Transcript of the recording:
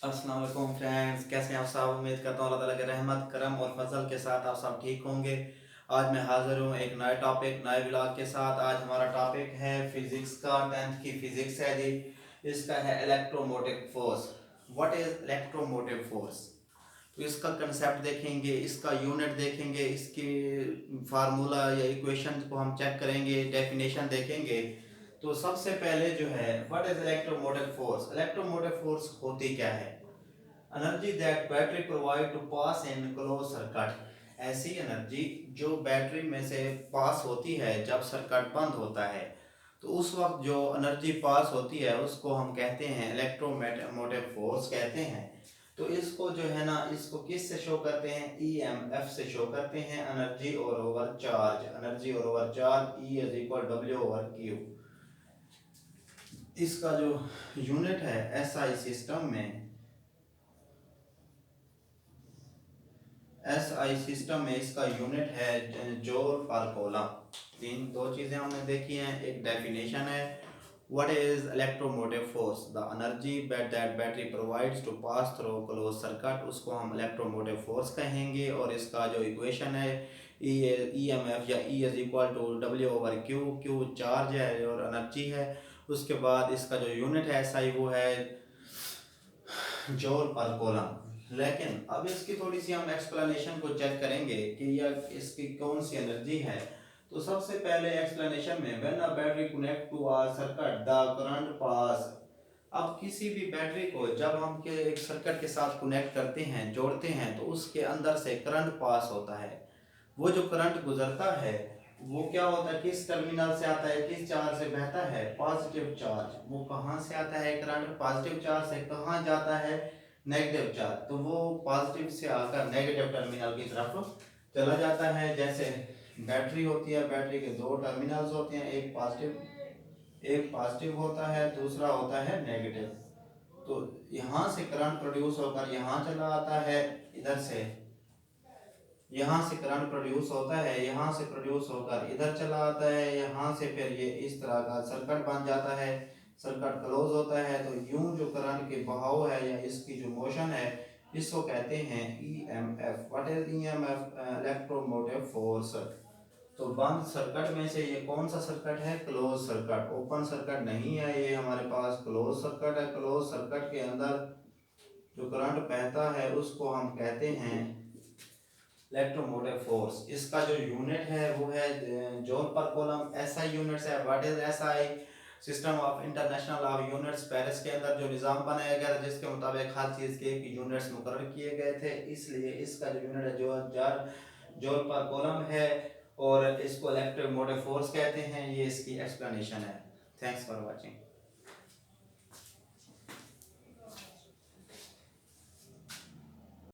अस्सलाम वालेकुम फ्रेंड्स, कैसे हैं आप सब। उम्मीद करता हूँ अल्लाह ताला के रहमत करम और फजल के साथ आप सब ठीक होंगे। आज मैं हाज़िर हूँ एक नए टॉपिक नए ब्लॉग के साथ। आज हमारा टॉपिक है फिज़िक्स का, 10th की फ़िज़िक्स है जी। इसका है electromotive force. What is electromotive force. तो इसका कंसेप्ट देखेंगे, इसका यूनिट देखेंगे, इसकी फार्मूला या इक्वेशन को हम चेक करेंगे, डेफिनेशन देखेंगे। तो सबसे पहले जो है what is electromotive force. Electromotive force होती क्या है। Energy that battery provide to pass in close circuit. ऐसी एनर्जी जो बैटरी में से पास होती है जब सर्किट बंद होता है, तो उस वक्त जो एनर्जी पास होती है उसको हम कहते हैं इलेक्ट्रोमोटिव फोर्स कहते हैं। तो इसको जो है ना, इसको किस से शो करते हैं, ईएमएफ से शो करते हैं। एनर्जी और ओवर चार्ज, एनर्जी और over charge, E is equal W over Q. इसका जो यूनिट है एसआई सिस्टम में, एसआई सिस्टम में इसका यूनिट है जूल पर कूलम। दो चीजें हमने देखी हैं, एक डेफिनेशन है what is electromotive force, the energy that battery provides to pass through close circuit, उसको हम इलेक्ट्रोमोटिव फोर्स कहेंगे। और इसका जो इक्वेशन है ई एम एफ या E is equal to W over Q, Q charge है और एनर्जी है। उसके बाद इसका जो यूनिट है एसआई वो है जूल पर कूलम। लेकिन अब इसकी थोड़ी सी हम एक्सप्लेनेशन को चेक करेंगे कि यह इसकी कौन सी एनर्जी है। तो सबसे पहले एक्सप्लेनेशन में when a battery connect to a circuit the current pass. अब किसी भी बैटरी को जब हम के एक सर्किट के साथ कनेक्ट करते हैं, जोड़ते हैं, तो उसके अंदर से करंट पास होता है। वो जो करंट गुजरता है वो क्या होता है, किस टर्मिनल से आता है, किस चार्ज से बहता है, पॉजिटिव चार्ज। वो कहाँ से आता है करंट, पॉजिटिव चार्ज से कहाँ जाता है, नेगेटिव चार्ज। तो वो पॉजिटिव से आकर नेगेटिव टर्मिनल की तरफ चला जाता है। जैसे बैटरी होती है, बैटरी के दो टर्मिनल्स होते हैं, एक पॉजिटिव होता है, दूसरा होता है नेगेटिव। तो यहाँ से करंट प्रोड्यूस होकर यहाँ चला आता है, इधर से यहाँ से करंट प्रोड्यूस होता है, यहाँ से प्रोड्यूस होकर इधर चला आता है, यहाँ से फिर ये इस तरह का सर्किट बन जाता है, सर्किट क्लोज होता है। तो यूं जो करंट के बहाव है या इसकी जो मोशन है, इसको कहते हैं EMF. What is EMF, electromotive force. तो बंद सर्किट में से ये कौन सा सर्किट है, क्लोज सर्किट। ओपन सर्किट नहीं है ये, हमारे पास क्लोज सर्किट है। क्लोज सर्किट के अंदर जो करंट बहता है उसको हम कहते हैं इलेक्ट्रोमोटिव फोर्स। इसका जो यूनिट है वो है joule per coulomb. SI units है। What is SI, system of international of units. Paris के अंदर जो निज़ाम बनाया गया था जिसके मुताबिक हर चीज़ के यूनिट्स मुकर्रर किए गए थे, इसलिए इसका जो यूनिट है जो जूल पर कूलम है और इसको इलेक्ट्रोमोटिव फोर्स कहते हैं। ये इसकी एक्सप्लेनेशन है। Thanks for watching.